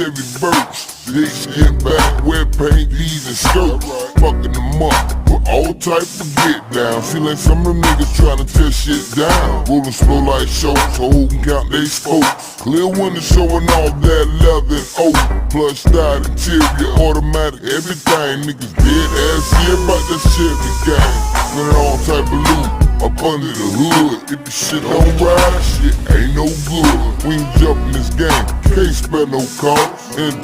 Chevy Birch. They get back, wet paint, these and skirts. Fucking them up with all type of get down. Feel like some of them niggas tryna tear shit down. Rolling slow like shows, so who can count they scopes. Clear window showing off that leather and oak. Plush style, interior, automatic, everything. Niggas dead ass here about that Chevy gang. Running all type of loot up under the hood. If the shit don't ride, shit ain't no good. We ain't jumping this game, can't spare no cost. And